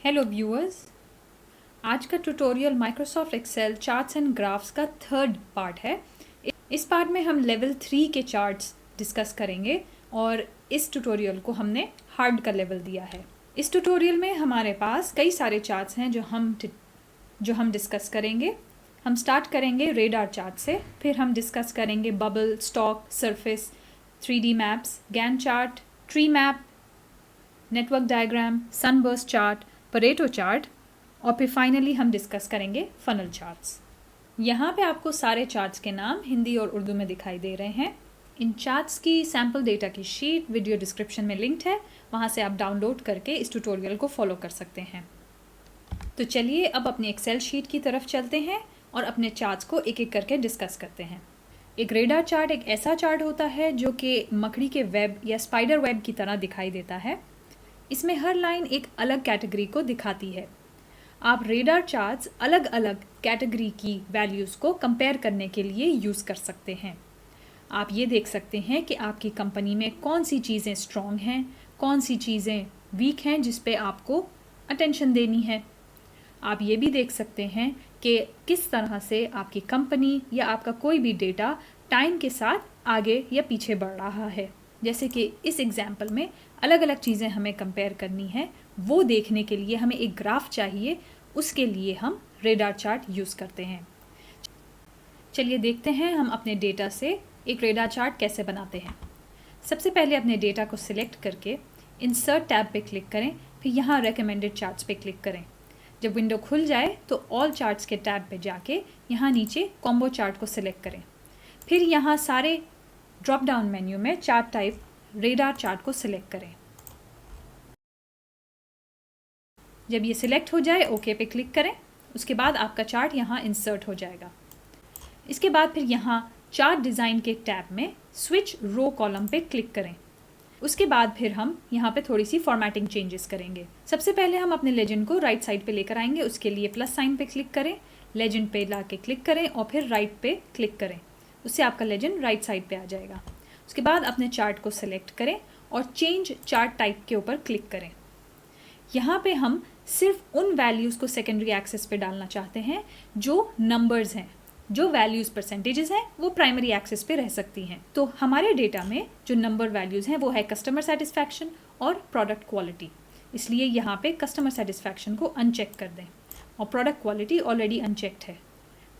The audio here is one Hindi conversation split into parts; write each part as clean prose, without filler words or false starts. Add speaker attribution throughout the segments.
Speaker 1: हेलो व्यूअर्स, आज का tutorial Microsoft Excel charts and graphs का थर्ड पार्ट है। इस पार्ट में हम लेवल 3 के चार्ट्स डिस्कस करेंगे और इस ट्यूटोरियल को हमने हार्ड का लेवल दिया है। इस ट्यूटोरियल में हमारे पास कई सारे चार्ट्स हैं जो हम डिस्कस करेंगे। हम स्टार्ट करेंगे रेडार चार्ट से, फिर हम डिस्कस करेंगे bubble, stock, surface, 3D maps, Gantt chart, tree map, network diagram, sunburst chart, Pareto chart और फिर फाइनली हम डिस्कस करेंगे फनल चार्ट्स। यहाँ पे आपको सारे चार्ट्स के नाम हिंदी और उर्दू में दिखाई दे रहे हैं। इन चार्ट्स की सैम्पल डेटा की शीट वीडियो डिस्क्रिप्शन में लिंक्ड है, वहाँ से आप डाउनलोड करके इस ट्यूटोरियल को फॉलो कर सकते हैं। तो चलिए अब अपनी एक्सेल शीट की तरफ चलते हैं और अपने चार्ट्स को एक एक करके डिस्कस करते हैं। एक रेडार चार्ट एक ऐसा चार्ट होता है जो कि मकड़ी के वेब या स्पाइडर वेब की तरह दिखाई देता है। इसमें हर लाइन एक अलग कैटेगरी को दिखाती है। आप रेडार चार्ट्स अलग अलग कैटेगरी की वैल्यूज़ को कंपेयर करने के लिए यूज़ कर सकते हैं। आप ये देख सकते हैं कि आपकी कंपनी में कौन सी चीज़ें स्ट्रॉन्ग हैं, कौन सी चीज़ें वीक हैं जिस पे आपको अटेंशन देनी है। आप ये भी देख सकते हैं कि किस तरह से आपकी कंपनी या आपका कोई भी डेटा टाइम के साथ आगे या पीछे बढ़ रहा है। जैसे कि इस एग्जाम्पल में अलग अलग चीज़ें हमें कंपेयर करनी है, वो देखने के लिए हमें एक ग्राफ चाहिए, उसके लिए हम रेडार चार्ट यूज़ करते हैं। चलिए देखते हैं हम अपने डेटा से एक रेडार चार्ट कैसे बनाते हैं। सबसे पहले अपने डेटा को सिलेक्ट करके इंसर्ट टैब पे क्लिक करें, फिर यहाँ रेकमेंडेड चार्ट्स पे क्लिक करें। जब विंडो खुल जाए तो ऑल चार्ट्स के टैब पे जाके यहाँ नीचे कॉम्बो चार्ट को सिलेक्ट करें। फिर यहाँ सारे ड्रॉप डाउन मेन्यू में चार्ट टाइप रेडार चार्ट को सिलेक्ट करें। जब ये सिलेक्ट हो जाए ओके पे क्लिक करें। उसके बाद आपका चार्ट यहाँ इंसर्ट हो जाएगा। इसके बाद फिर यहाँ चार्ट डिज़ाइन के टैब में स्विच रो कॉलम पे क्लिक करें। उसके बाद फिर हम यहाँ पे थोड़ी सी फॉर्मेटिंग चेंजेस करेंगे। सबसे पहले हम अपने लेजेंड को राइट साइड पे लेकर आएंगे। उसके लिए प्लस साइन पे क्लिक करें, लेजेंड पे ला के क्लिक करें और फिर राइट पे क्लिक करें। उससे आपका लेजेंड राइट साइड पे आ जाएगा। उसके बाद अपने चार्ट को सिलेक्ट करें और चेंज चार्ट टाइप के ऊपर क्लिक करें। यहाँ पे हम सिर्फ उन वैल्यूज़ को सेकेंडरी एक्सेस पे डालना चाहते हैं जो नंबर्स हैं। जो वैल्यूज़ परसेंटेजेस हैं वो प्राइमरी एक्सेस पे रह सकती हैं। तो हमारे डेटा में जो नंबर वैल्यूज़ हैं वो है कस्टमर सेटिस्फैक्शन और प्रोडक्ट क्वालिटी। इसलिए यहाँ पे कस्टमर सेटिस्फैक्शन को अनचेक कर दें और प्रोडक्ट क्वालिटी ऑलरेडी अनचेक्ड है।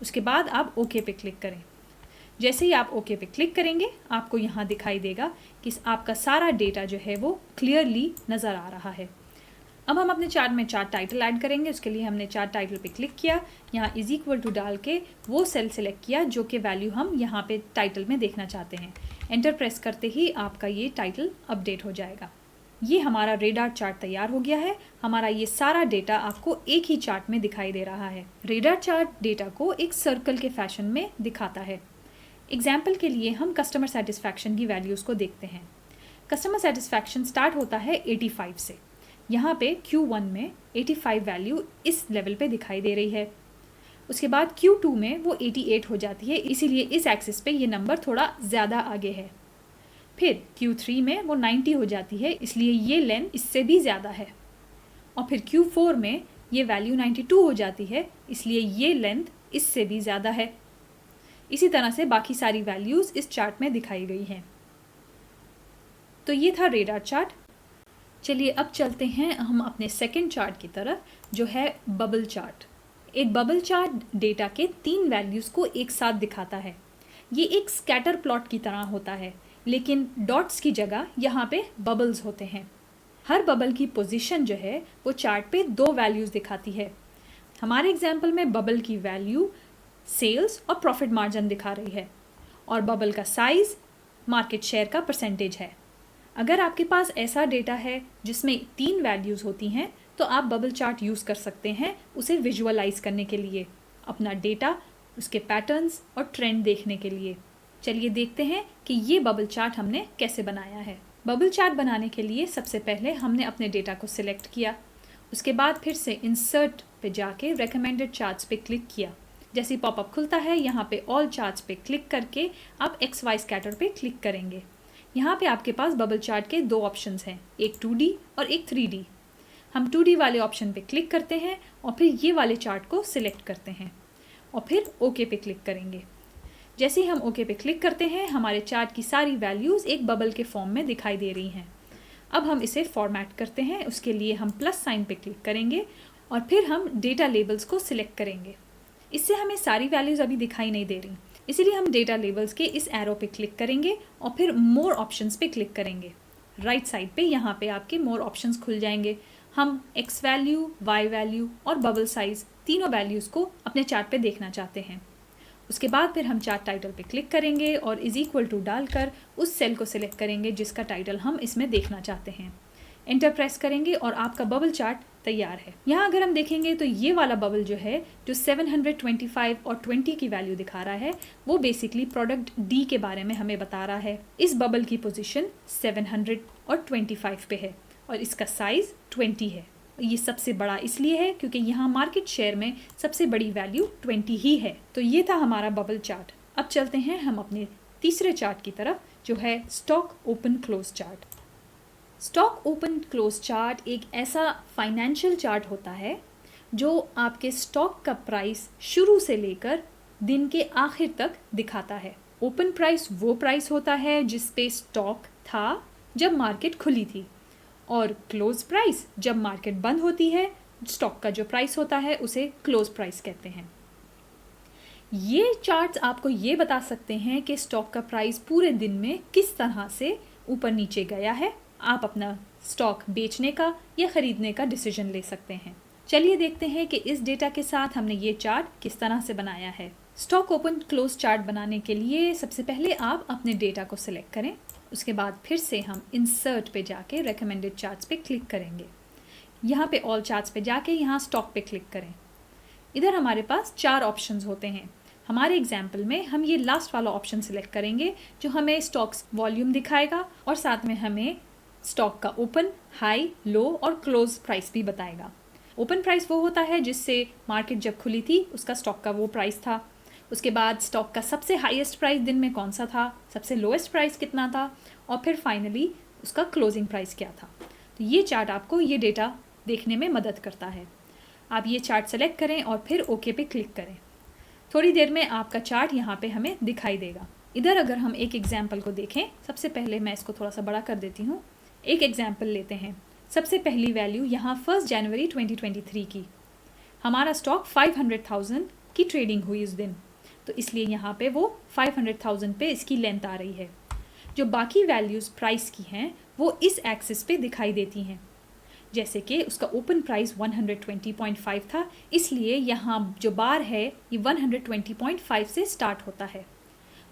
Speaker 1: उसके बाद आप ओके पे क्लिक करें। जैसे ही आप ओके पे क्लिक करेंगे आपको यहाँ दिखाई देगा कि आपका सारा डेटा जो है वो क्लियरली नज़र आ रहा है। अब हम अपने चार्ट में चार्ट टाइटल ऐड करेंगे। उसके लिए हमने चार्ट टाइटल पे क्लिक किया, यहाँ इज इक्वल टू डाल के वो सेल सेलेक्ट किया जो कि वैल्यू हम यहाँ पे टाइटल में देखना चाहते हैं। एंटर प्रेस करते ही आपका ये टाइटल अपडेट हो जाएगा। ये हमारा रेडार चार्ट तैयार हो गया है। हमारा ये सारा डेटा आपको एक ही चार्ट में दिखाई दे रहा है। रेडार चार्ट डेटा को एक सर्कल के फैशन में दिखाता है। एग्जाम्पल के लिए हम कस्टमर सेटिस्फैक्शन की वैल्यूज़ को देखते हैं। कस्टमर सेटिस्फैक्शन स्टार्ट होता है 85 से। यहाँ पे Q1 में 85 वैल्यू इस लेवल पे दिखाई दे रही है। उसके बाद Q2 में वो 88 हो जाती है, इसीलिए इस एक्सिस पे ये नंबर थोड़ा ज़्यादा आगे है। फिर Q3 में वो 90 हो जाती है, इसलिए ये लेंथ इससे भी ज़्यादा है। और फिर Q4 में ये वैल्यू 92 हो जाती है, इसलिए ये लेंथ इससे भी ज़्यादा है। इसी तरह से बाकी सारी वैल्यूज़ इस चार्ट में दिखाई गई हैं। तो ये था रेडार चार्ट। चलिए अब चलते हैं हम अपने सेकंड चार्ट की तरफ, जो है बबल चार्ट। एक बबल चार्ट डेटा के 3 वैल्यूज़ को एक साथ दिखाता है। ये एक स्कैटर प्लॉट की तरह होता है, लेकिन डॉट्स की जगह यहाँ पे बबल्स होते हैं। हर बबल की पोजीशन जो है वो चार्ट पे 2 वैल्यूज़ दिखाती है। हमारे एग्जाम्पल में बबल की वैल्यू सेल्स और प्रॉफिट मार्जिन दिखा रही है और बबल का साइज़ मार्केट शेयर का परसेंटेज है। अगर आपके पास ऐसा डेटा है जिसमें 3 वैल्यूज़ होती हैं तो आप बबल चार्ट यूज़ कर सकते हैं उसे विजुअलाइज करने के लिए, अपना डेटा, उसके पैटर्न्स और ट्रेंड देखने के लिए। चलिए देखते हैं कि ये बबल चार्ट हमने कैसे बनाया है। बबल चार्ट बनाने के लिए सबसे पहले हमने अपने डेटा को सिलेक्ट किया। उसके बाद फिर से इंसर्ट पे जाके रेकमेंडेड चार्ट्स पे क्लिक किया। जैसे पॉपअप खुलता है यहाँ पे ऑल चार्ट्स पे क्लिक करके आप XY स्कैटर पे क्लिक करेंगे। यहाँ पे आपके पास बबल चार्ट के 2 ऑप्शंस हैं, एक 2D और एक 3D। हम 2D वाले ऑप्शन पे क्लिक करते हैं और फिर ये वाले चार्ट को सिलेक्ट करते हैं और फिर ओके पे क्लिक करेंगे। जैसे ही हम ओके पे क्लिक करते हैं हमारे चार्ट की सारी वैल्यूज़ एक बबल के फॉर्म में दिखाई दे रही हैं। अब हम इसे फॉर्मेट करते हैं, उसके लिए हम प्लस साइन पे क्लिक करेंगे और फिर हम डेटा लेबल्स को सिलेक्ट करेंगे। इससे हमें सारी वैल्यूज़ अभी दिखाई नहीं दे रही, इसीलिए हम डेटा लेबल्स के इस एरो पे क्लिक करेंगे और फिर मोर ऑप्शंस पे क्लिक करेंगे। राइट साइड पे यहाँ पे आपके मोर ऑप्शंस खुल जाएंगे। हम एक्स वैल्यू, वाई वैल्यू और बबल साइज तीनों वैल्यूज़ को अपने चार्ट पे देखना चाहते हैं। उसके बाद फिर हम चार्ट टाइटल पे क्लिक करेंगे और इज इक्वल टू डालकर उस सेल को सिलेक्ट करेंगे जिसका टाइटल हम इसमें देखना चाहते हैं। एंटर प्रेस करेंगे और आपका बबल चार्ट तैयार है। यहाँ अगर हम देखेंगे तो ये वाला बबल जो है, जो 725 और 20 की वैल्यू दिखा रहा है, वो बेसिकली प्रोडक्ट डी के बारे में हमें बता रहा है। इस बबल की पोजीशन 725 पे है और इसका साइज 20 है। ये सबसे बड़ा इसलिए है क्योंकि यहाँ मार्केट शेयर में सबसे बड़ी वैल्यू 20 ही है। तो ये था हमारा बबल चार्ट। अब चलते हैं हम अपने तीसरे चार्ट की तरफ, जो है stock open close chart. Stock open close chart एक ऐसा फाइनेंशियल चार्ट होता है जो आपके स्टॉक का प्राइस शुरू से लेकर दिन के आखिर तक दिखाता है। ओपन प्राइस वो प्राइस होता है जिस पे स्टॉक था जब मार्केट खुली थी, और क्लोज प्राइस जब मार्केट बंद होती है, स्टॉक का जो प्राइस होता है उसे क्लोज प्राइस कहते हैं। ये चार्ट्स आपको ये बता सकते हैं कि स्टॉक का प्राइस पूरे दिन में किस तरह से ऊपर नीचे गया है। आप अपना स्टॉक बेचने का या खरीदने का डिसीजन ले सकते हैं। चलिए देखते हैं कि इस डेटा के साथ हमने ये चार्ट किस तरह से बनाया है। स्टॉक ओपन क्लोज चार्ट बनाने के लिए सबसे पहले आप अपने डेटा को सिलेक्ट करें। उसके बाद फिर से हम इंसर्ट पे जाके रेकमेंडेड चार्ट्स पे क्लिक करेंगे। यहाँ पे ऑल चार्ट्स पे जाके यहाँ स्टॉक पे क्लिक करें। इधर हमारे पास 4 ऑप्शंस होते हैं। हमारे एग्जाम्पल में हम ये लास्ट वाला ऑप्शन सिलेक्ट करेंगे जो हमें स्टॉक्स वॉल्यूम दिखाएगा और साथ में हमें स्टॉक का ओपन, हाई, लो और क्लोज प्राइस भी बताएगा। ओपन प्राइस वो होता है जिससे मार्केट जब खुली थी उसका स्टॉक का वो प्राइस था। उसके बाद स्टॉक का सबसे हाईएस्ट प्राइस दिन में कौन सा था, सबसे लोएस्ट प्राइस कितना था, और फिर फाइनली उसका क्लोजिंग प्राइस क्या था। तो ये चार्ट आपको ये डेटा देखने में मदद करता है। आप ये चार्ट सेलेक्ट करें और फिर ओके पे क्लिक करें। थोड़ी देर में आपका चार्ट यहाँ पे हमें दिखाई देगा। इधर अगर हम एक एग्जाम्पल को देखें, सबसे पहले मैं इसको थोड़ा सा बड़ा कर देती हूँ। एक एग्जाम्पल लेते हैं। सबसे पहली वैल्यू यहाँ 1 जनवरी 2023 की। हमारा स्टॉक 500,000 की ट्रेडिंग हुई उस दिन, तो इसलिए यहाँ पे वो 500,000 पे इसकी लेंथ आ रही है। जो बाकी वैल्यूज़ प्राइस की हैं वो इस एक्सिस पे दिखाई देती हैं। जैसे कि उसका ओपन प्राइस 120.5 था, इसलिए यहाँ जो बार है ये 120.5 से स्टार्ट होता है।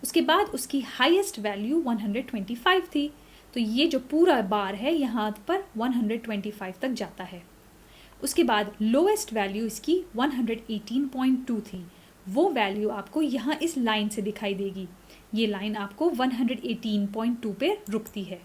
Speaker 1: उसके बाद उसकी हाईएस्ट वैल्यू 125 थी, तो ये जो पूरा बार है यहाँ पर 125 तक जाता है। उसके बाद लोएस्ट वैल्यू इसकी 118.2 थी। वो वैल्यू आपको यहाँ इस लाइन से दिखाई देगी। ये लाइन आपको 118.2 पे रुकती है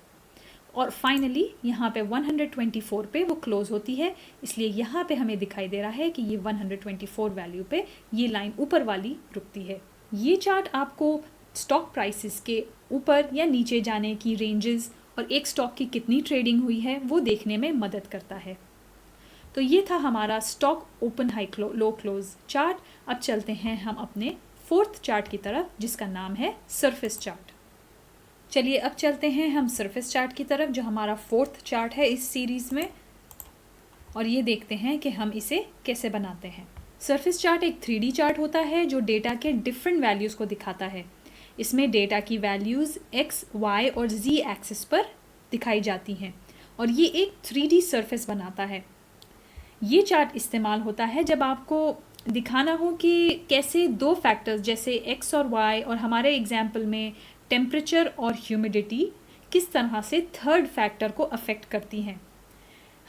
Speaker 1: और फाइनली यहाँ पे 124 पे वो क्लोज होती है, इसलिए यहाँ पे हमें दिखाई दे रहा है कि ये 124 वैल्यू पे ये लाइन ऊपर वाली रुकती है। ये चार्ट आपको स्टॉक प्राइसेस के ऊपर या नीचे जाने की रेंजेस और एक स्टॉक की कितनी ट्रेडिंग हुई है वो देखने में मदद करता है। तो ये था हमारा stock open high low close chart. अब चलते हैं हम अपने 4th चार्ट की तरफ जिसका नाम है सरफेस चार्ट। चलिए अब चलते हैं हम सरफेस चार्ट की तरफ जो हमारा 4th चार्ट है इस सीरीज़ में, और ये देखते हैं कि हम इसे कैसे बनाते हैं। सरफेस चार्ट एक 3D चार्ट होता है जो डेटा के डिफरेंट वैल्यूज़ को दिखाता है। इसमें डेटा की वैल्यूज़ x, y और z एक्सिस पर दिखाई जाती हैं और ये एक 3D सरफेस बनाता है। ये चार्ट इस्तेमाल होता है जब आपको दिखाना हो कि कैसे 2 फैक्टर्स जैसे x और y और हमारे एग्जाम्पल में टेम्परेचर और ह्यूमिडिटी किस तरह से 3rd फैक्टर को अफेक्ट करती हैं।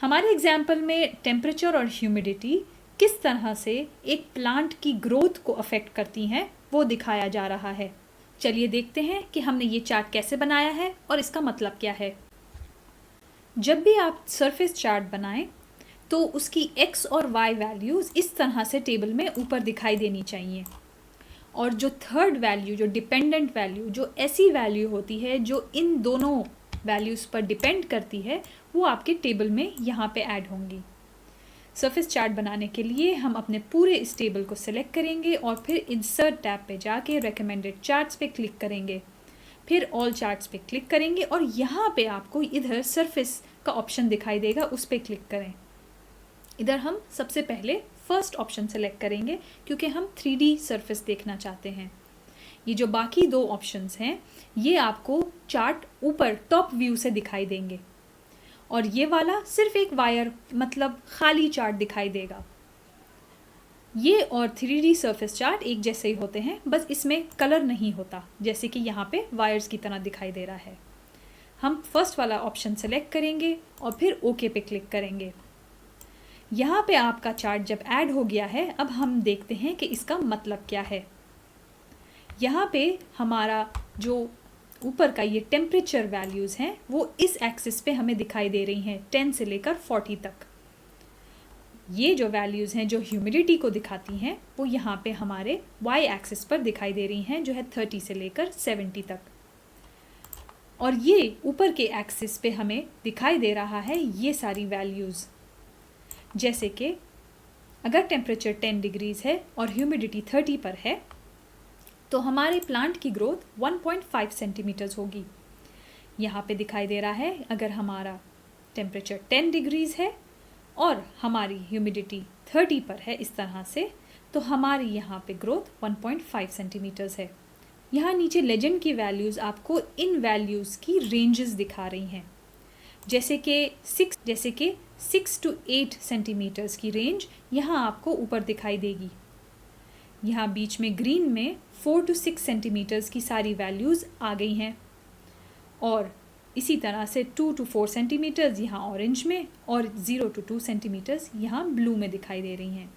Speaker 1: हमारे एग्जाम्पल में टेम्परेचर और ह्यूमिडिटी किस तरह से एक प्लांट की ग्रोथ को अफेक्ट करती हैं वो दिखाया जा रहा है। चलिए देखते हैं कि हमने ये चार्ट कैसे बनाया है और इसका मतलब क्या है। जब भी आप सरफेस चार्ट बनाएं तो उसकी x और y वैल्यूज़ इस तरह से टेबल में ऊपर दिखाई देनी चाहिए, और जो 3rd वैल्यू, जो डिपेंडेंट वैल्यू, जो ऐसी वैल्यू होती है जो इन दोनों वैल्यूज़ पर डिपेंड करती है, वो आपके टेबल में यहाँ पे ऐड होंगी। सरफेस चार्ट बनाने के लिए हम अपने पूरे इस टेबल को सिलेक्ट करेंगे और फिर इंसर्ट टैब पे जाके रेकमेंडेड चार्ट्स पे क्लिक करेंगे, फिर ऑल चार्ट्स पे क्लिक करेंगे और यहाँ पे आपको इधर सरफेस का ऑप्शन दिखाई देगा, उस पर क्लिक करें। इधर हम सबसे पहले फर्स्ट ऑप्शन सेलेक्ट करेंगे क्योंकि हम 3D सरफेस देखना चाहते हैं। ये जो बाकी दो ऑप्शंस हैं ये आपको चार्ट ऊपर टॉप व्यू से दिखाई देंगे और ये वाला सिर्फ एक वायर मतलब खाली चार्ट दिखाई देगा। ये और 3D सरफेस चार्ट एक जैसे ही होते हैं, बस इसमें कलर नहीं होता, जैसे कि यहाँ पे वायर्स की तरह दिखाई दे रहा है। हम फर्स्ट वाला ऑप्शन सेलेक्ट करेंगे और फिर ओके पे क्लिक करेंगे। यहाँ पे आपका चार्ट जब ऐड हो गया है, अब हम देखते हैं कि इसका मतलब क्या है। यहाँ पे हमारा जो ऊपर का ये टेम्परेचर वैल्यूज़ हैं वो इस एक्सिस पे हमें दिखाई दे रही हैं 10 से लेकर 40 तक। ये जो वैल्यूज़ हैं जो ह्यूमिडिटी को दिखाती हैं वो यहाँ पे हमारे वाई एक्सिस पर दिखाई दे रही हैं जो है 30 से लेकर 70 तक। और ये ऊपर के एक्सिस पे हमें दिखाई दे रहा है ये सारी वैल्यूज़, जैसे कि अगर टेम्परेचर 10 डिग्रीज़ है और ह्यूमिडिटी 30 पर है तो हमारे प्लांट की ग्रोथ 1.5 सेंटीमीटर्स होगी। यहाँ पे दिखाई दे रहा है अगर हमारा टेम्परेचर 10 डिग्रीज़ है और हमारी ह्यूमिडिटी 30 पर है इस तरह से, तो हमारी यहाँ पे ग्रोथ 1.5 सेंटीमीटर्स है। यहाँ नीचे लेजेंड की वैल्यूज़ आपको इन वैल्यूज़ की रेंजेस दिखा रही हैं, जैसे कि 6 to 8 सेंटीमीटर्स की रेंज यहाँ आपको ऊपर दिखाई देगी। यहाँ बीच में ग्रीन में 4 to 6 सेंटीमीटर्स की सारी वैल्यूज़ आ गई हैं और इसी तरह से 2 to 4 सेंटीमीटर्स यहाँ ऑरेंज में और 0 to 2 सेंटीमीटर्स यहाँ ब्लू में दिखाई दे रही हैं।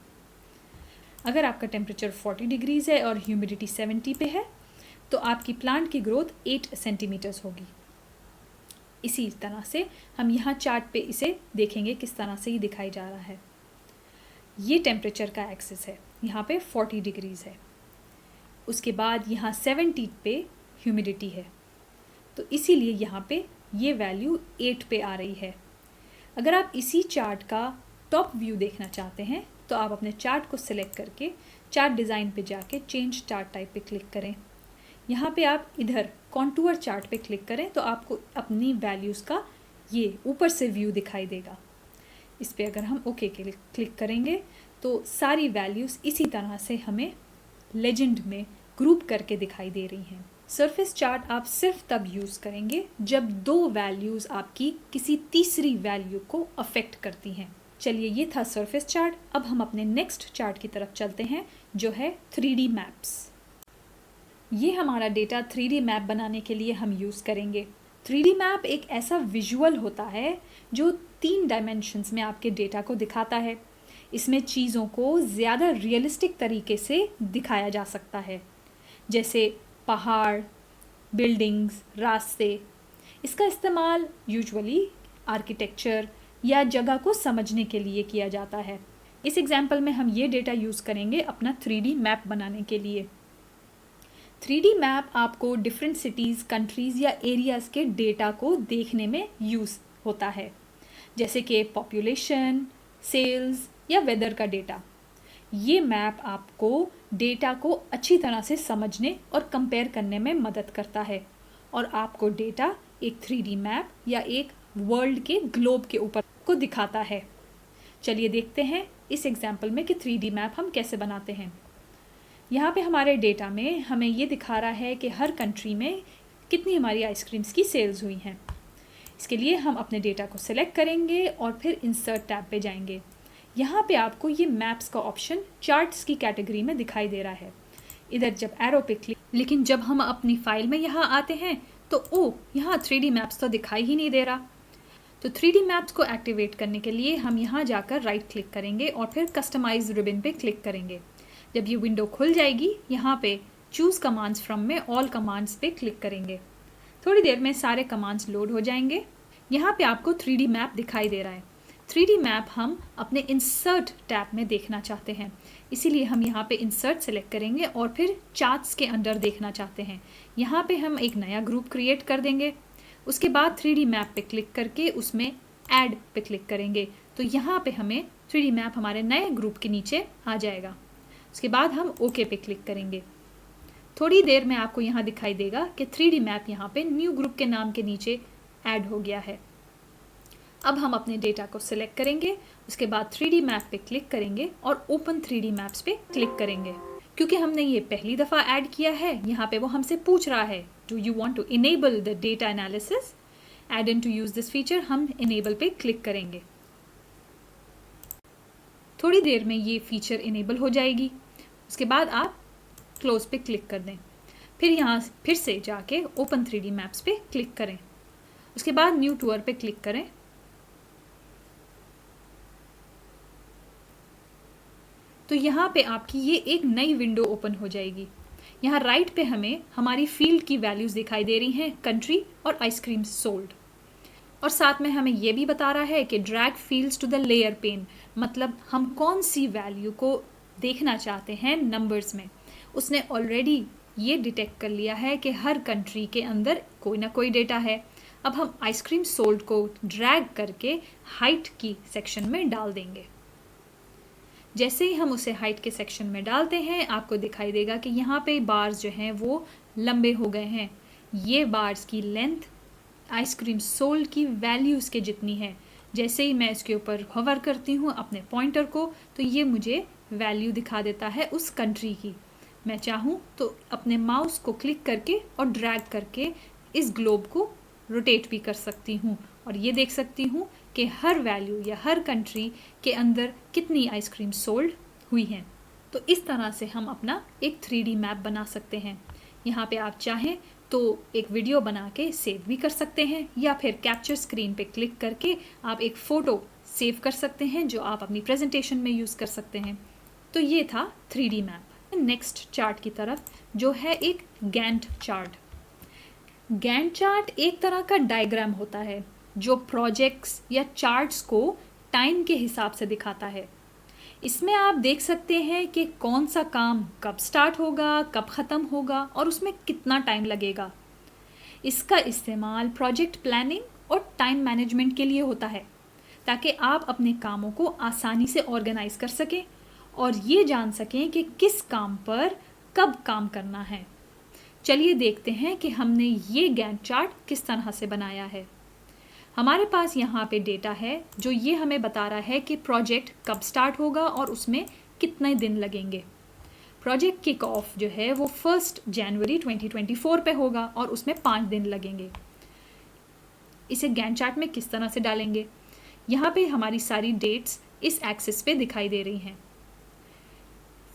Speaker 1: अगर आपका टेम्परेचर 40 डिग्रीज़ है और ह्यूमिडिटी 70 पे है तो आपकी प्लांट की ग्रोथ 8 सेंटीमीटर्स होगी। इसी तरह से हम यहाँ चार्ट पे इसे देखेंगे किस तरह से ये दिखाई जा रहा है। ये टेम्परेचर का एक्सिस है, यहाँ पे 40 डिग्रीज़ है, उसके बाद यहाँ 70 पे ह्यूमिडिटी है, तो इसीलिए यहाँ पे ये वैल्यू 8 पे आ रही है। अगर आप इसी चार्ट का टॉप व्यू देखना चाहते हैं तो आप अपने चार्ट को सिलेक्ट करके चार्ट डिज़ाइन पे जाके चेंज चार्ट टाइप पे क्लिक करें। यहाँ पे आप इधर कॉन्टूर चार्ट पे क्लिक करें तो आपको अपनी वैल्यूज़ का ये ऊपर से व्यू दिखाई देगा। इस पर अगर हम ओके के लिए क्लिक करेंगे तो सारी वैल्यूज़ इसी तरह से हमें लेजेंड में ग्रुप करके दिखाई दे रही हैं। सरफेस चार्ट आप सिर्फ तब यूज़ करेंगे जब दो वैल्यूज़ आपकी किसी तीसरी वैल्यू को अफेक्ट करती हैं। चलिए, ये था सरफेस चार्ट। अब हम अपने नेक्स्ट चार्ट की तरफ चलते हैं जो है 3D मैप्स। ये हमारा डेटा 3D मैप बनाने के लिए हम यूज़ करेंगे। 3D मैप एक ऐसा विजुअल होता है जो 3 डायमेंशंस में आपके डेटा को दिखाता है। इसमें चीज़ों को ज़्यादा रियलिस्टिक तरीके से दिखाया जा सकता है, जैसे पहाड़, बिल्डिंग्स, रास्ते। इसका इस्तेमाल यूजुअली आर्किटेक्चर या जगह को समझने के लिए किया जाता है। इस एग्जाम्पल में हम ये डेटा यूज़ करेंगे अपना 3D मैप बनाने के लिए। 3D मैप आपको डिफरेंट सिटीज़, कंट्रीज़ या एरियाज़ के डेटा को देखने में यूज़ होता है, जैसे कि पॉपुलेशन, सेल्स या वेदर का डेटा। ये मैप आपको डेटा को अच्छी तरह से समझने और कंपेयर करने में मदद करता है और आपको डेटा एक 3D मैप या एक वर्ल्ड के ग्लोब के ऊपर को दिखाता है। चलिए देखते हैं इस एग्जाम्पल में कि 3D मैप हम कैसे बनाते हैं। यहाँ पे हमारे डेटा में हमें ये दिखा रहा है कि हर कंट्री में कितनी हमारी आइसक्रीम्स की सेल्स हुई हैं। इसके लिए हम अपने डेटा को सिलेक्ट करेंगे और फिर इंसर्ट टैब पे जाएंगे। यहाँ पे आपको ये मैप्स का ऑप्शन चार्ट्स की कैटेगरी में दिखाई दे रहा है। इधर जब एरो पे क्लिक, लेकिन जब हम अपनी फाइल में यहाँ आते हैं तो यहाँ 3D मैप्स तो दिखाई ही नहीं दे रहा। तो 3D मैप्स को एक्टिवेट करने के लिए हम यहाँ जाकर राइट क्लिक करेंगे और फिर कस्टमाइज रिबन पे क्लिक करेंगे। जब ये विंडो खुल जाएगी, यहाँ पे चूज़ कमांड्स फ्रॉम में ऑल कमांड्स पे क्लिक करेंगे। थोड़ी देर में सारे कमांड्स लोड हो जाएंगे। यहाँ पे आपको 3D मैप दिखाई दे रहा है। 3D मैप हम अपने इंसर्ट टैब में देखना चाहते हैं, इसीलिए हम यहाँ पे इंसर्ट सेलेक्ट करेंगे और फिर चार्ट्स के अंदर देखना चाहते हैं। यहाँ पे हम एक नया ग्रुप क्रिएट कर देंगे। उसके बाद 3D मैप पे क्लिक करके उसमें ऐड पे क्लिक करेंगे तो यहाँ पे हमें 3D मैप हमारे नए ग्रुप के नीचे आ जाएगा। उसके बाद हम ओके पे क्लिक करेंगे। थोड़ी देर में आपको यहाँ दिखाई देगा कि 3D मैप यहाँ पे न्यू ग्रुप के नाम के नीचे ऐड हो गया है। अब हम अपने डेटा को सिलेक्ट करेंगे, उसके बाद 3D मैप पे क्लिक करेंगे और ओपन 3D मैप्स पे क्लिक करेंगे। क्योंकि हमने ये पहली दफ़ा ऐड किया है, यहाँ पे वो हमसे पूछ रहा है do you want to enable the data analysis add in to use this feature. हम इनेबल पे क्लिक करेंगे। थोड़ी देर में ये फीचर इनेबल हो जाएगी। उसके बाद आप क्लोज पे क्लिक कर दें। फिर यहाँ फिर से जाके ओपन 3D मैप्स पे क्लिक करें। उसके बाद न्यू टूर पे क्लिक करें। तो यहाँ पे आपकी ये एक नई विंडो ओपन हो जाएगी। यहाँ राइट पे हमें हमारी फील्ड की वैल्यूज़ दिखाई दे रही हैं, कंट्री और आइसक्रीम सोल्ड। और साथ में हमें ये भी बता रहा है कि drag fields to the layer pane, मतलब हम कौन सी वैल्यू को देखना चाहते हैं नंबर्स में। उसने ऑलरेडी ये डिटेक्ट कर लिया है कि हर कंट्री के अंदर कोई ना कोई डेटा है। अब हम आइसक्रीम सोल्ड को ड्रैग करके हाइट की सेक्शन में डाल देंगे। जैसे ही हम उसे हाइट के सेक्शन में डालते हैं, आपको दिखाई देगा कि यहाँ पे बार्स जो हैं वो लंबे हो गए हैं। ये बार्स की लेंथ आइसक्रीम सोल्ड की वैल्यूज़ के जितनी है। जैसे ही मैं इसके ऊपर हवर करती हूँ अपने पॉइंटर को, तो ये मुझे वैल्यू दिखा देता है उस कंट्री की। मैं चाहूँ तो अपने माउस को क्लिक करके और ड्रैग करके इस ग्लोब को रोटेट भी कर सकती हूँ और ये देख सकती हूँ कि हर वैल्यू या हर कंट्री के अंदर कितनी आइसक्रीम सोल्ड हुई हैं। तो इस तरह से हम अपना एक 3D मैप बना सकते हैं। यहाँ पे आप चाहें तो एक वीडियो बना के सेव भी कर सकते हैं, या फिर कैप्चर स्क्रीन पे क्लिक करके आप एक फ़ोटो सेव कर सकते हैं जो आप अपनी प्रेजेंटेशन में यूज़ कर सकते हैं। तो ये था 3D मैप। नेक्स्ट चार्ट की तरफ, जो है एक गैंट चार्ट। गैंट चार्ट एक तरह का डायग्राम होता है जो प्रोजेक्ट्स या चार्ट्स को टाइम के हिसाब से दिखाता है। इसमें आप देख सकते हैं कि कौन सा काम कब स्टार्ट होगा, कब ख़त्म होगा और उसमें कितना टाइम लगेगा। इसका इस्तेमाल प्रोजेक्ट प्लानिंग और टाइम मैनेजमेंट के लिए होता है, ताकि आप अपने कामों को आसानी से ऑर्गेनाइज कर सकें और ये जान सकें कि किस काम पर कब काम करना है। चलिए देखते हैं कि हमने ये गैंट चार्ट किस तरह से बनाया है। हमारे पास यहाँ पे डेटा है जो ये हमें बता रहा है कि प्रोजेक्ट कब स्टार्ट होगा और उसमें कितने दिन लगेंगे। प्रोजेक्ट किक ऑफ जो है वो 1 जनवरी 2024 पे होगा और उसमें 5 दिन लगेंगे। इसे गैंट चार्ट में किस तरह से डालेंगे? यहाँ पे हमारी सारी डेट्स इस एक्सिस पे दिखाई दे रही हैं।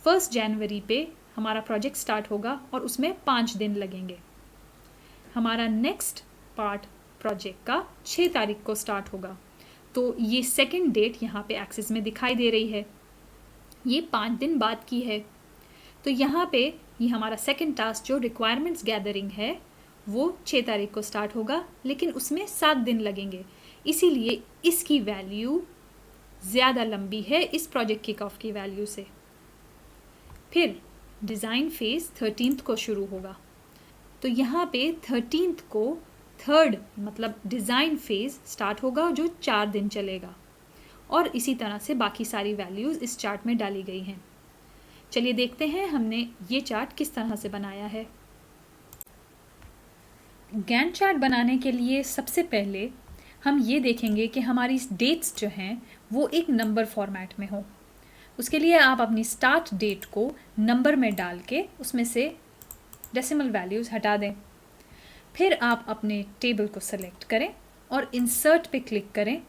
Speaker 1: 1 जनवरी पे हमारा प्रोजेक्ट स्टार्ट होगा और उसमें 5 दिन लगेंगे। हमारा नेक्स्ट पार्ट प्रोजेक्ट का 6 तारीख को स्टार्ट होगा, तो ये सेकंड डेट यहाँ पे एक्सिस में दिखाई दे रही है। ये 5 दिन बाद की है। तो यहाँ पे ये हमारा सेकंड टास्क जो रिक्वायरमेंट्स गैदरिंग है वो 6 तारीख को स्टार्ट होगा, लेकिन उसमें 7 दिन लगेंगे। इसीलिए इसकी वैल्यू ज़्यादा लंबी है इस प्रोजेक्ट किक ऑफ की वैल्यू से। फिर डिज़ाइन फेज़ 13th को शुरू होगा, तो यहाँ पे 13th को थर्ड मतलब डिज़ाइन फेज़ स्टार्ट होगा जो 4 दिन चलेगा। और इसी तरह से बाकी सारी वैल्यूज़ इस चार्ट में डाली गई हैं। चलिए देखते हैं हमने ये चार्ट किस तरह से बनाया है। गैंट चार्ट बनाने के लिए सबसे पहले हम ये देखेंगे कि हमारी डेट्स जो हैं वो एक नंबर फॉर्मेट में हो। उसके लिए आप अपनी स्टार्ट डेट को नंबर में डाल के उसमें से डेसिमल वैल्यूज़ हटा दें। फिर आप अपने टेबल को सेलेक्ट करें और इंसर्ट पे क्लिक करें।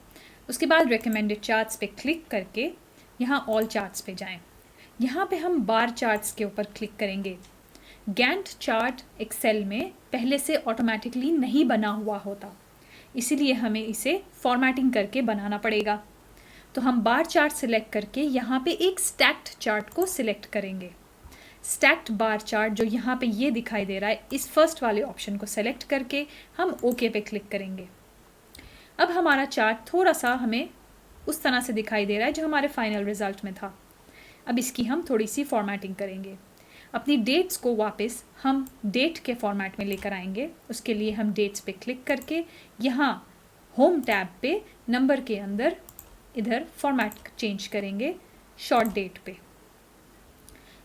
Speaker 1: उसके बाद रिकमेंडेड चार्ट्स पे क्लिक करके यहाँ ऑल चार्ट्स पे जाएं। यहाँ पे हम बार चार्ट्स के ऊपर क्लिक करेंगे। गैंट चार्ट एक्सेल में पहले से ऑटोमेटिकली नहीं बना हुआ होता, इसीलिए हमें इसे फॉर्मेटिंग करके बनाना पड़ेगा। तो हम बार चार्ट सिलेक्ट करके यहाँ पे एक स्टैक्ड चार्ट को सिलेक्ट करेंगे। स्टैक्ड बार चार्ट जो यहाँ पे ये दिखाई दे रहा है, इस फर्स्ट वाले ऑप्शन को सेलेक्ट करके हम ओके पे क्लिक करेंगे। अब हमारा चार्ट थोड़ा सा हमें उस तरह से दिखाई दे रहा है जो हमारे फाइनल रिजल्ट में था। अब इसकी हम थोड़ी सी फॉर्मेटिंग करेंगे। अपनी डेट्स को वापस हम डेट के फॉर्मेट में लेकर आएंगे। उसके लिए हम डेट्स पे क्लिक करके यहाँ होम टैब पे नंबर के अंदर इधर फॉर्मेट चेंज करेंगे शॉर्ट डेट पे।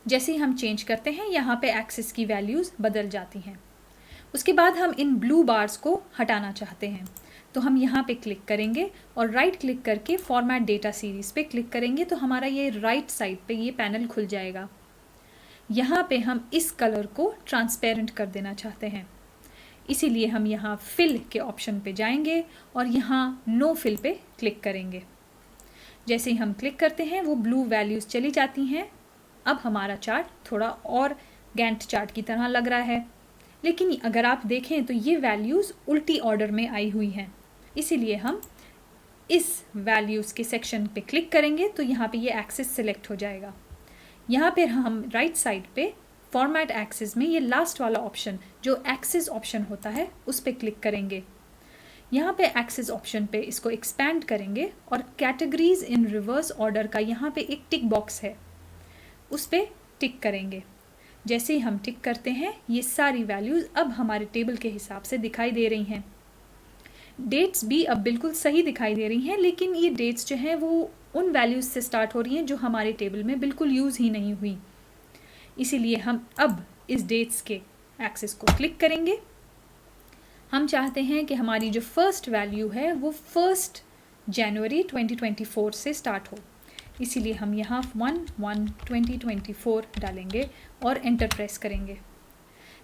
Speaker 1: जैसे ही हम चेंज करते हैं यहाँ पे एक्सेस की वैल्यूज़ बदल जाती हैं। उसके बाद हम इन ब्लू बार्स को हटाना चाहते हैं, तो हम यहाँ पे क्लिक करेंगे और राइट क्लिक करके फॉर्मेट डेटा सीरीज़ पे क्लिक करेंगे तो हमारा ये राइट साइड पे ये पैनल खुल जाएगा। यहाँ पे हम इस कलर को ट्रांसपेरेंट कर देना चाहते हैं, इसीलिए हम यहाँ फिल के ऑप्शन पे जाएंगे और यहाँ नो फिल पे क्लिक करेंगे। जैसे ही हम क्लिक करते हैं वो ब्लू वैल्यूज़ चली जाती हैं। अब हमारा चार्ट थोड़ा और गैंट चार्ट की तरह लग रहा है, लेकिन अगर आप देखें तो ये वैल्यूज़ उल्टी ऑर्डर में आई हुई हैं, इसीलिए हम इस वैल्यूज़ के सेक्शन पे क्लिक करेंगे तो यहाँ पे ये एक्सेस सिलेक्ट हो जाएगा। यहाँ पे हम राइट साइड पे फॉर्मेट एक्सेस में ये लास्ट वाला ऑप्शन जो एक्सेस ऑप्शन होता है उस पर क्लिक करेंगे। यहाँ पे एक्सेस ऑप्शन पे इसको एक्सपैंड करेंगे और कैटेगरीज इन रिवर्स ऑर्डर का यहाँ पे एक टिक बॉक्स है, उस पर टिक करेंगे। जैसे ही हम टिक करते हैं ये सारी वैल्यूज़ अब हमारे टेबल के हिसाब से दिखाई दे रही हैं। डेट्स भी अब बिल्कुल सही दिखाई दे रही हैं, लेकिन ये डेट्स जो हैं वो उन वैल्यूज़ से स्टार्ट हो रही हैं जो हमारे टेबल में बिल्कुल यूज़ ही नहीं हुई। इसीलिए हम अब इस डेट्स के एक्सेस को क्लिक करेंगे। हम चाहते हैं कि हमारी जो फर्स्ट वैल्यू है वो 1 जनवरी 2024 से स्टार्ट हो, इसीलिए हम यहाँ 1/1/2024 डालेंगे और एंटर प्रेस करेंगे।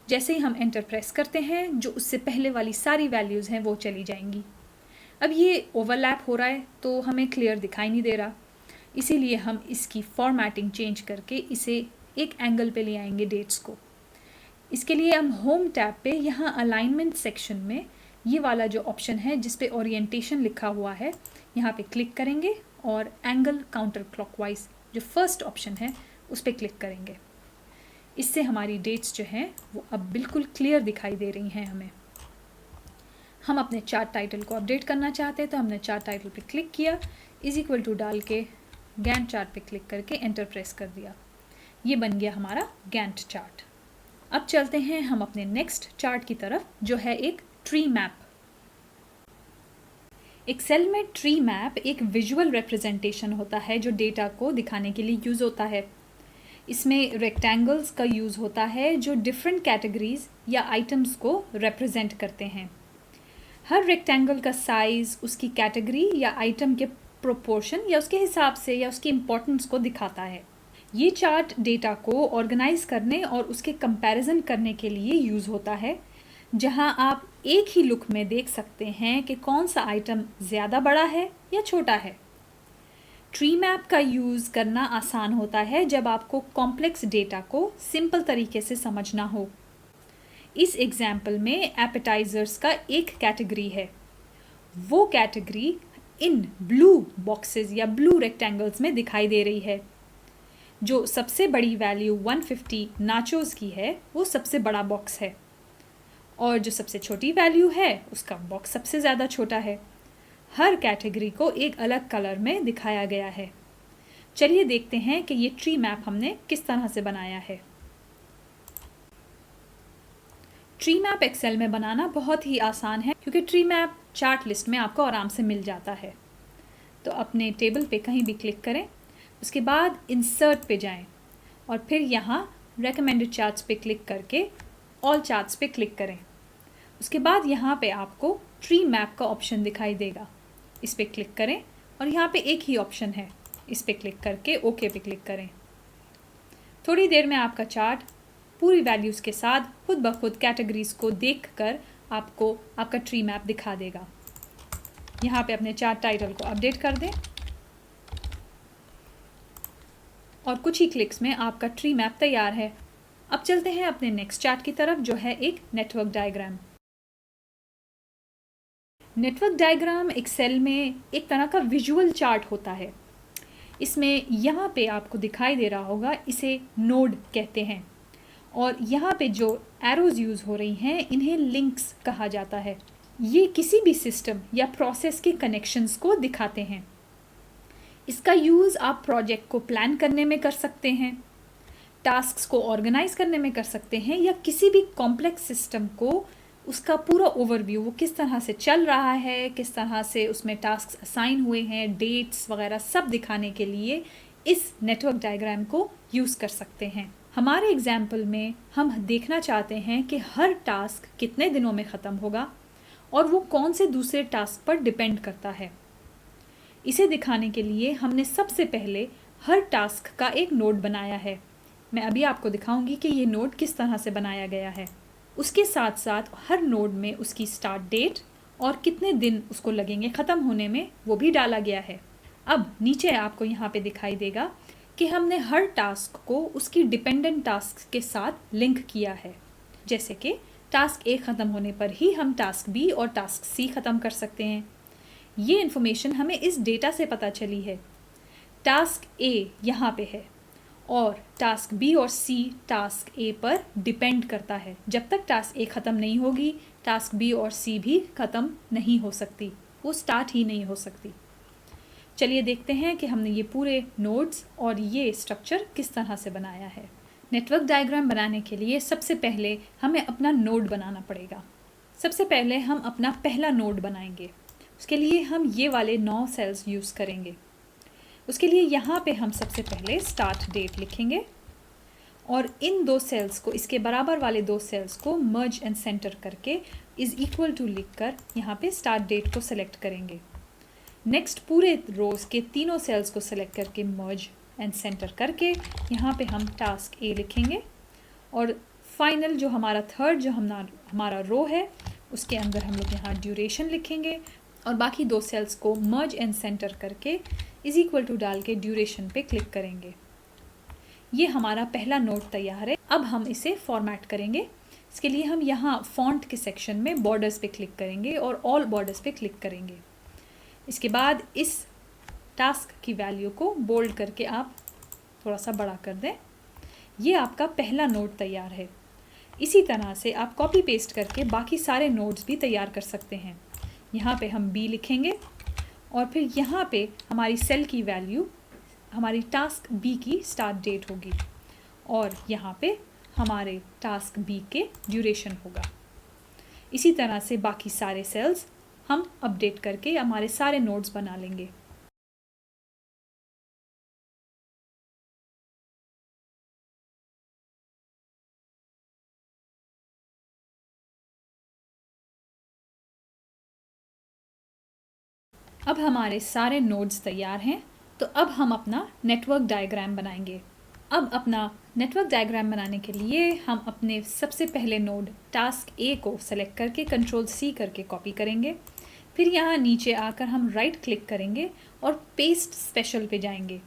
Speaker 1: जैसे ही हम एंटर प्रेस करते हैं जो उससे पहले वाली सारी वैल्यूज़ हैं वो चली जाएंगी। अब ये ओवरलैप हो रहा है तो हमें क्लियर दिखाई नहीं दे रहा, इसीलिए हम इसकी फॉर्मेटिंग चेंज करके इसे एक एंगल पे ले आएंगे डेट्स को। इसके लिए हम होम टैब पे यहाँ अलाइनमेंट सेक्शन में ये वाला जो ऑप्शन है जिस पे ओरिएंटेशन लिखा हुआ है यहाँ पे क्लिक करेंगे और एंगल काउंटर क्लॉकवाइज जो फर्स्ट ऑप्शन है उस पर क्लिक करेंगे। इससे हमारी डेट्स जो हैं वो अब बिल्कुल क्लियर दिखाई दे रही हैं हमें। हम अपने चार्ट टाइटल को अपडेट करना चाहते हैं तो हमने चार्ट टाइटल पे क्लिक किया, = डाल के गैंट चार्ट पे क्लिक करके एंटर प्रेस कर दिया। ये बन गया हमारा गैंट चार्ट। अब चलते हैं हम अपने नेक्स्ट चार्ट की तरफ जो है एक ट्री मैप। एक्सेल में ट्री मैप एक विजुअल रिप्रेजेंटेशन होता है जो डेटा को दिखाने के लिए यूज़ होता है। इसमें रेक्टेंगल्स का यूज़ होता है जो डिफरेंट कैटेगरीज या आइटम्स को रिप्रेजेंट करते हैं। हर रेक्टेंगल का साइज़ उसकी कैटेगरी या आइटम के प्रोपोर्शन या उसके हिसाब से या उसकी इम्पोर्टेंस को दिखाता है। ये चार्ट डेटा को ऑर्गेनाइज करने और उसके कंपैरिजन करने के लिए यूज़ होता है, जहां आप एक ही लुक में देख सकते हैं कि कौन सा आइटम ज़्यादा बड़ा है या छोटा है। ट्री मैप का यूज़ करना आसान होता है जब आपको कॉम्प्लेक्स डेटा को सिंपल तरीके से समझना हो। इस एग्जाम्पल में एपेटाइजर्स का एक कैटेगरी है, वो कैटेगरी इन ब्लू बॉक्सेस या ब्लू रेक्टेंगल्स में दिखाई दे रही है। जो सबसे बड़ी वैल्यू 150 नाचोस की है वो सबसे बड़ा बॉक्स है, और जो सबसे छोटी वैल्यू है उसका बॉक्स सबसे ज़्यादा छोटा है। हर कैटेगरी को एक अलग कलर में दिखाया गया है। चलिए देखते हैं कि ये ट्री मैप हमने किस तरह से बनाया है। ट्री मैप एक्सेल में बनाना बहुत ही आसान है क्योंकि ट्री मैप चार्ट लिस्ट में आपको आराम से मिल जाता है। तो अपने टेबल पे कहीं भी क्लिक करें, उसके बाद इंसर्ट पे जाएं और फिर यहाँ रेकमेंडेड चार्ट्स पे क्लिक करके ऑल चार्ट्स पे क्लिक करें। उसके बाद यहाँ पे आपको ट्री मैप का ऑप्शन दिखाई देगा, इस पे क्लिक करें और यहाँ पे एक ही ऑप्शन है, इस पे क्लिक करके ओके पे क्लिक करें। थोड़ी देर में आपका चार्ट पूरी वैल्यूज़ के साथ खुद ब खुद कैटेगरीज को देखकर आपको आपका ट्री मैप दिखा देगा। यहाँ पे अपने चार्ट टाइटल को अपडेट कर दें और कुछ ही क्लिक्स में आपका ट्री मैप तैयार है। अब चलते हैं अपने नेक्स्ट चार्ट की तरफ जो है एक network diagram. Network diagram Excel में एक तरह का विजुअल चार्ट होता है। इसमें यहाँ पे आपको दिखाई दे रहा होगा, इसे नोड कहते हैं, और यहाँ पे जो एरोज यूज़ हो रही हैं इन्हें लिंक्स कहा जाता है। ये किसी भी सिस्टम या प्रोसेस के कनेक्शंस को दिखाते हैं। इसका यूज़ आप प्रोजेक्ट को प्लान करने में कर सकते हैं, टास्क्स को ऑर्गेनाइज करने में कर सकते हैं, या किसी भी कॉम्प्लेक्स सिस्टम को उसका पूरा ओवरव्यू, वो किस तरह से चल रहा है, किस तरह से उसमें टास्क असाइन हुए हैं, डेट्स वगैरह सब दिखाने के लिए इस नेटवर्क डायग्राम को यूज़ कर सकते हैं। हमारे एग्जाम्पल में हम देखना चाहते हैं कि हर टास्क कितने दिनों में ख़त्म होगा और वो कौन से दूसरे टास्क पर डिपेंड करता है। इसे दिखाने के लिए हमने सबसे पहले हर टास्क का एक नोड बनाया है। मैं अभी आपको दिखाऊंगी कि ये नोड किस तरह से बनाया गया है। उसके साथ साथ हर नोड में उसकी स्टार्ट डेट और कितने दिन उसको लगेंगे ख़त्म होने में वो भी डाला गया है। अब नीचे आपको यहाँ पे दिखाई देगा कि हमने हर टास्क को उसकी डिपेंडेंट टास्क के साथ लिंक किया है। जैसे कि टास्क ए ख़त्म होने पर ही हम टास्क बी और टास्क सी ख़त्म कर सकते हैं। ये इन्फॉर्मेशन हमें इस डेटा से पता चली है। टास्क ए यहाँ पे है और टास्क बी और सी टास्क ए पर डिपेंड करता है। जब तक टास्क ए ख़त्म नहीं होगी, टास्क बी और सी भी ख़त्म नहीं हो सकती, वो स्टार्ट ही नहीं हो सकती। चलिए देखते हैं कि हमने ये पूरे नोड्स और ये स्ट्रक्चर किस तरह से बनाया है। नेटवर्क डायग्राम बनाने के लिए सबसे पहले हमें अपना नोड बनाना पड़ेगा। सबसे पहले हम अपना पहला नोड बनाएंगे। उसके लिए हम ये वाले 9 सेल्स यूज़ करेंगे। उसके लिए यहाँ पे हम सबसे पहले स्टार्ट डेट लिखेंगे और इन 2 सेल्स को, इसके बराबर वाले 2 सेल्स को मर्ज एंड सेंटर करके इज़ इक्वल टू लिखकर यहाँ पे स्टार्ट डेट को सेलेक्ट करेंगे। नेक्स्ट पूरे रोज़ के तीनों सेल्स को सेलेक्ट करके मर्ज एंड सेंटर करके यहाँ पे हम टास्क ए लिखेंगे और फाइनल जो हमारा थर्ड जो हमारा रो है उसके अंदर हम लोग यहाँ ड्यूरेशन लिखेंगे और बाकी 2 सेल्स को मर्ज एंड सेंटर करके इज इक्वल टू डाल के ड्यूरेशन पे क्लिक करेंगे। ये हमारा पहला नोट तैयार है। अब हम इसे फॉर्मेट करेंगे। इसके लिए हम यहाँ फॉन्ट के सेक्शन में बॉर्डर्स पे क्लिक करेंगे और ऑल बॉर्डर्स पे क्लिक करेंगे। इसके बाद इस टास्क की वैल्यू को बोल्ड करके आप थोड़ा सा बड़ा कर दें। ये आपका पहला नोट तैयार है। इसी तरह से आप कॉपी पेस्ट करके बाकी सारे नोट्स भी तैयार कर सकते हैं। यहाँ पे हम बी लिखेंगे और फिर यहाँ पे हमारी सेल की वैल्यू हमारी टास्क बी की स्टार्ट डेट होगी और यहाँ पे हमारे टास्क बी के ड्यूरेशन होगा। इसी तरह से बाकी सारे सेल्स हम अपडेट करके हमारे सारे नोड्स बना लेंगे। अब हमारे सारे नोड्स तैयार हैं, तो अब हम अपना नेटवर्क डायग्राम बनाएंगे। अब अपना नेटवर्क डायग्राम बनाने के लिए हम अपने सबसे पहले नोड टास्क ए को सेलेक्ट करके कंट्रोल सी करके कॉपी करेंगे। फिर यहाँ नीचे आकर हम राइट क्लिक करेंगे और पेस्ट स्पेशल पे जाएंगे।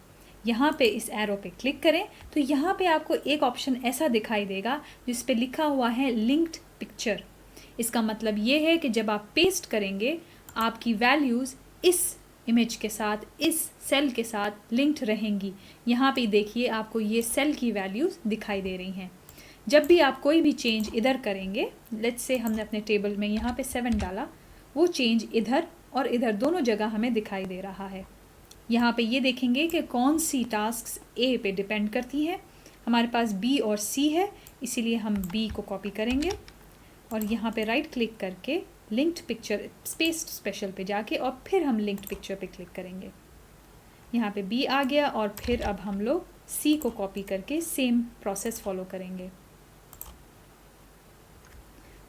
Speaker 1: यहाँ पे इस एरो पे क्लिक करें तो यहाँ पे आपको एक ऑप्शन ऐसा दिखाई देगा जिस पे लिखा हुआ है लिंक्ड पिक्चर। इसका मतलब ये है कि जब आप पेस्ट करेंगे आपकी वैल्यूज़ इस इमेज के साथ, इस सेल के साथ लिंक्ड रहेंगी। यहाँ पे देखिए आपको ये सेल की वैल्यूज़ दिखाई दे रही हैं। जब भी आप कोई भी चेंज इधर करेंगे, लेट्स से हमने अपने टेबल में यहाँ पे 7 डाला, वो चेंज इधर और इधर दोनों जगह हमें दिखाई दे रहा है। यहाँ पे ये देखेंगे कि कौन सी टास्क्स ए पे डिपेंड करती हैं। हमारे पास बी और सी है, इसीलिए हम बी को कॉपी करेंगे और यहाँ पे राइट क्लिक करके लिंक्ड पिक्चर पेस्ट स्पेशल पे जाके और फिर हम लिंक्ड पिक्चर पे क्लिक करेंगे। यहाँ पे बी आ गया और फिर अब हम लोग सी को कॉपी करके सेम प्रोसेस फॉलो करेंगे।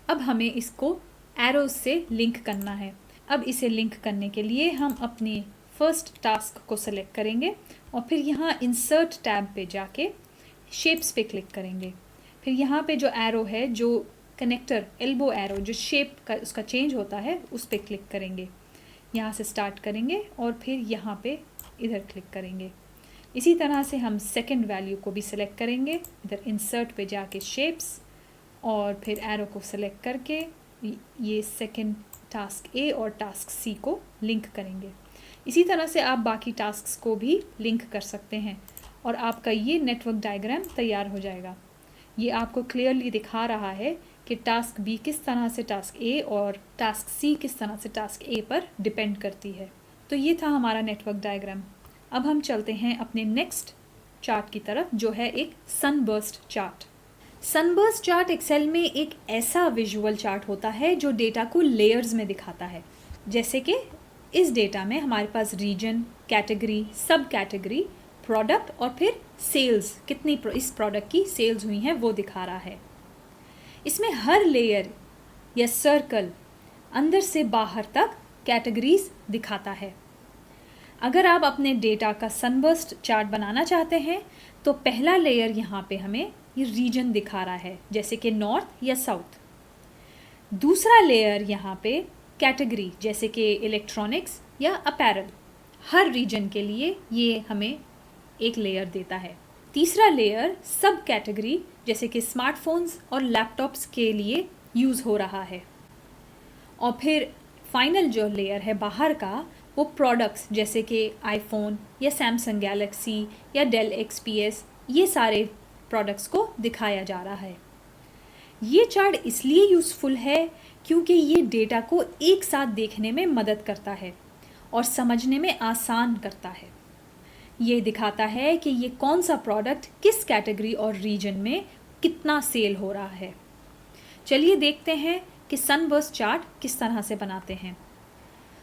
Speaker 1: अब हमें इसको एरोज से लिंक करना है। अब इसे लिंक करने के लिए हम अपने फर्स्ट टास्क को सेलेक्ट करेंगे और फिर यहाँ इंसर्ट टैब पे जाके शेप्स पे क्लिक करेंगे। फिर यहाँ पे जो एरो है, जो कनेक्टर एल्बो एरो, जो शेप का उसका चेंज होता है, उस पर क्लिक करेंगे। यहाँ से स्टार्ट करेंगे और फिर यहाँ पे इधर क्लिक करेंगे। इसी तरह से हम सेकंड वैल्यू को भी सिलेक्ट करेंगे। इधर इंसर्ट पे जाके शेप्स और फिर एरो को सिलेक्ट करके ये सेकंड टास्क ए और टास्क सी को लिंक करेंगे। इसी तरह से आप बाकी टास्क्स को भी लिंक कर सकते हैं और आपका ये नेटवर्क डायग्राम तैयार हो जाएगा। ये आपको क्लियरली दिखा रहा है कि टास्क बी किस तरह से टास्क ए और टास्क सी किस तरह से टास्क ए पर डिपेंड करती है। तो ये था हमारा नेटवर्क डायग्राम। अब हम चलते हैं अपने नेक्स्ट चार्ट की तरफ, जो है एक sunburst chart. Sunburst chart Excel में एक ऐसा विजुअल चार्ट होता है जो डेटा को लेयर्स में दिखाता है। जैसे कि इस डेटा में हमारे पास रीजन, कैटेगरी, सब कैटेगरी, प्रोडक्ट और फिर सेल्स, कितनी इस प्रोडक्ट की सेल्स हुई हैं वो दिखा रहा है। इसमें हर लेयर या सर्कल अंदर से बाहर तक कैटेगरीज दिखाता है। अगर आप अपने डेटा का सनबर्स्ट चार्ट बनाना चाहते हैं तो पहला लेयर यहाँ पे हमें ये रीजन दिखा रहा है, जैसे कि नॉर्थ या साउथ। दूसरा लेयर यहाँ पे कैटेगरी, जैसे कि इलेक्ट्रॉनिक्स या अपैरल। हर रीजन के लिए ये हमें एक लेयर देता है। तीसरा लेयर सब कैटेगरी, जैसे कि स्मार्टफोन्स और लैपटॉप्स के लिए यूज़ हो रहा है। और फिर फाइनल जो लेयर है बाहर का, वो प्रोडक्ट्स, जैसे कि आईफोन या सैमसंग गैलेक्सी या डेल XPS, ये सारे प्रोडक्ट्स को दिखाया जा रहा है। ये चार्ट इसलिए यूज़फुल है क्योंकि ये डेटा को एक साथ देखने में मदद करता है और समझने में आसान करता है। ये दिखाता है कि ये कौन सा प्रोडक्ट किस कैटेगरी और रीजन में कितना सेल हो रहा है। चलिए देखते हैं कि सनबर्स्ट चार्ट किस तरह से बनाते हैं।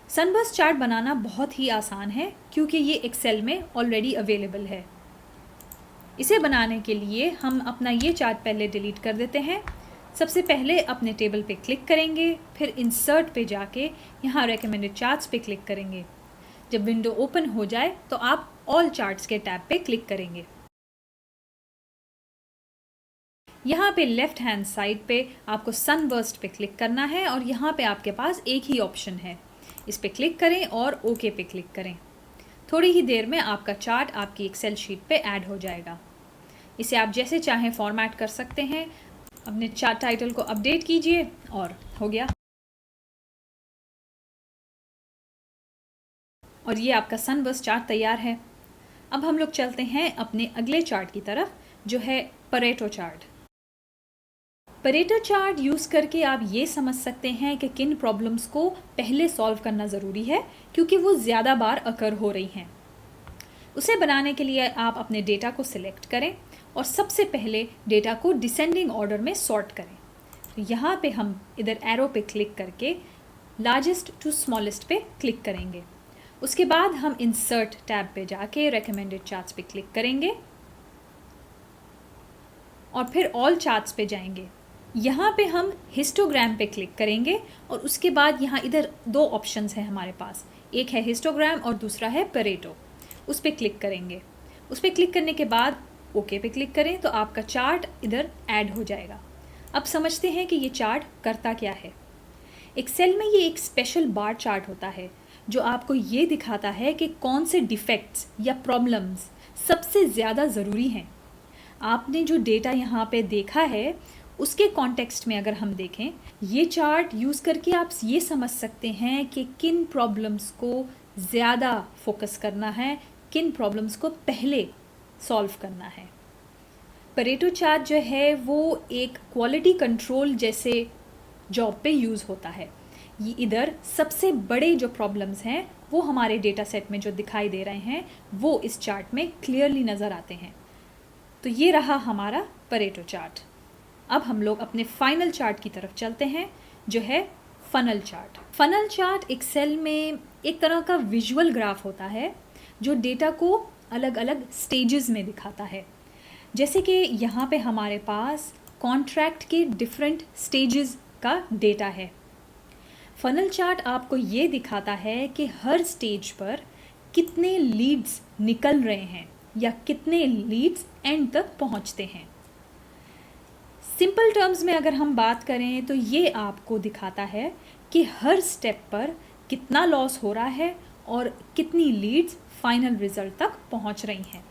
Speaker 1: सनबर्स्ट चार्ट बनाना बहुत ही आसान है क्योंकि ये एक्सेल में ऑलरेडी अवेलेबल है। इसे बनाने के लिए हम अपना ये चार्ट पहले डिलीट कर देते हैं। सबसे पहले अपने टेबल पे क्लिक करेंगे, फिर इंसर्ट पे जाके यहाँ रेकमेंडेड चार्ट्स पे क्लिक करेंगे। जब विंडो ओपन हो जाए तो आप ऑल चार्ट्स के टैब पे क्लिक करेंगे। यहाँ पे लेफ्ट हैंड साइड पे आपको सनबर्स्ट पे क्लिक करना है और यहाँ पे आपके पास एक ही ऑप्शन है। इस पे क्लिक करें और ओके पे क्लिक करें। थोड़ी ही देर में आपका चार्ट आपकी एक्सेल शीट पे ऐड हो जाएगा। इसे आप जैसे चाहें फॉर्मेट कर सकते हैं। अपने चार्ट टाइटल को अपडेट कीजिए और हो गया। और ये आपका सनबर्स्ट चार्ट तैयार है। अब हम लोग चलते हैं अपने अगले चार्ट की तरफ, जो है Pareto chart. Pareto chart use करके आप ये समझ सकते हैं कि किन प्रॉब्लम्स को पहले सॉल्व करना ज़रूरी है क्योंकि वो ज़्यादा बार अकर हो रही हैं। उसे बनाने के लिए आप अपने डेटा को सिलेक्ट करें और सबसे पहले डेटा को डिसेंडिंग ऑर्डर में सॉर्ट करें। तो यहाँ पे हम इधर एरो पे क्लिक करके लार्जेस्ट टू स्मॉलेस्ट पे क्लिक करेंगे। उसके बाद हम इंसर्ट टैब पे जाके रेकमेंडेड चार्ट्स पे क्लिक करेंगे और फिर ऑल चार्ट्स पे जाएंगे। यहाँ पे हम हिस्टोग्राम पे क्लिक करेंगे और उसके बाद यहाँ इधर दो ऑप्शंस हैं हमारे पास, एक है हिस्टोग्राम और दूसरा है परेटो। उस पर क्लिक करेंगे। उस पर क्लिक करने के बाद ओके पे क्लिक करें तो आपका चार्ट इधर ऐड हो जाएगा। अब समझते हैं कि ये चार्ट करता क्या है। एक्सेल में ये एक स्पेशल बार चार्ट होता है जो आपको ये दिखाता है कि कौन से डिफेक्ट्स या प्रॉब्लम्स सबसे ज़्यादा ज़रूरी हैं। आपने जो डेटा यहाँ पे देखा है उसके कॉन्टेक्स्ट में अगर हम देखें, ये चार्ट यूज़ करके आप ये समझ सकते हैं कि किन प्रॉब्लम्स को ज़्यादा फोकस करना है, किन प्रॉब्लम्स को पहले सॉल्व करना है। परेटो चार्ट जो है वो एक क्वालिटी कंट्रोल जैसे जॉब पे यूज़ होता है। ये इधर सबसे बड़े जो प्रॉब्लम्स हैं वो हमारे डेटा सेट में जो दिखाई दे रहे हैं वो इस चार्ट में क्लियरली नज़र आते हैं। तो ये रहा हमारा परेटो चार्ट। अब हम लोग अपने फाइनल चार्ट की तरफ चलते हैं जो है funnel chart. Funnel chart Excel में एक तरह का विजुअल ग्राफ होता है जो डेटा को अलग अलग स्टेजेस में दिखाता है। जैसे कि यहाँ पे हमारे पास कॉन्ट्रैक्ट के डिफरेंट स्टेजेस का डेटा है। फनल चार्ट आपको ये दिखाता है कि हर स्टेज पर कितने लीड्स निकल रहे हैं या कितने लीड्स एंड तक पहुँचते हैं। सिंपल टर्म्स में अगर हम बात करें तो ये आपको दिखाता है कि हर स्टेप पर कितना लॉस हो रहा है और कितनी लीड्स फाइनल रिजल्ट तक पहुंच रही हैं।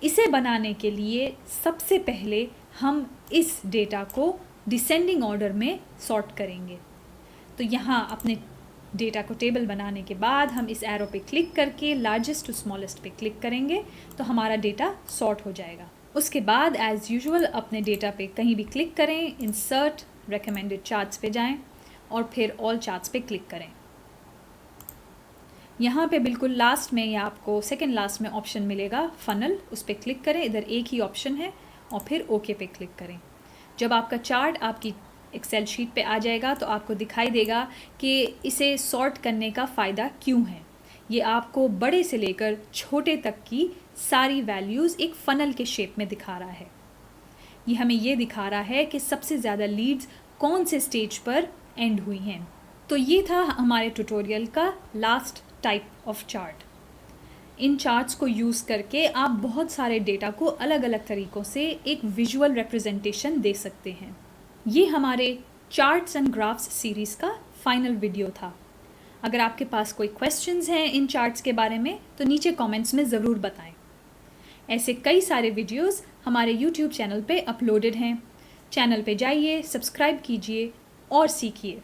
Speaker 1: इसे बनाने के लिए सबसे पहले हम इस डेटा को डिसेंडिंग ऑर्डर में सॉर्ट करेंगे। तो यहाँ अपने डेटा को टेबल बनाने के बाद हम इस एरो पे क्लिक करके लार्जेस्ट टू स्मॉलेस्ट पे क्लिक करेंगे तो हमारा डेटा सॉर्ट हो जाएगा। उसके बाद एज़ यूजुअल अपने डेटा पे कहीं भी क्लिक करें, इंसर्ट, रेकमेंडेड चार्ट्स पे जाएं और फिर ऑल चार्ट्स पे क्लिक करें। यहाँ पे बिल्कुल लास्ट में या आपको सेकंड लास्ट में ऑप्शन मिलेगा फनल, उस पर क्लिक करें। इधर एक ही ऑप्शन है और फिर ओके पे क्लिक करें। जब आपका चार्ट आपकी एक्सेल शीट पे आ जाएगा तो आपको दिखाई देगा कि इसे सॉर्ट करने का फ़ायदा क्यों है। ये आपको बड़े से लेकर छोटे तक की सारी वैल्यूज़ एक फ़नल के शेप में दिखा रहा है। ये हमें ये दिखा रहा है कि सबसे ज़्यादा लीड्स कौन से स्टेज पर एंड हुई हैं। तो ये था हमारे ट्यूटोरियल का last type of chart. In charts को यूज़ करके आप बहुत सारे डेटा को अलग अलग तरीक़ों से एक विजुअल रिप्रेजेंटेशन दे सकते हैं। ये हमारे चार्ट्स एंड ग्राफ्स सीरीज़ का फाइनल वीडियो था। अगर आपके पास कोई क्वेश्चंस हैं इन चार्ट्स के बारे में तो नीचे कमेंट्स में ज़रूर बताएं। ऐसे कई सारे वीडियोस हमारे YouTube चैनल पे अपलोडेड हैं। चैनल पे जाइए, सब्सक्राइब कीजिए और सीखिए।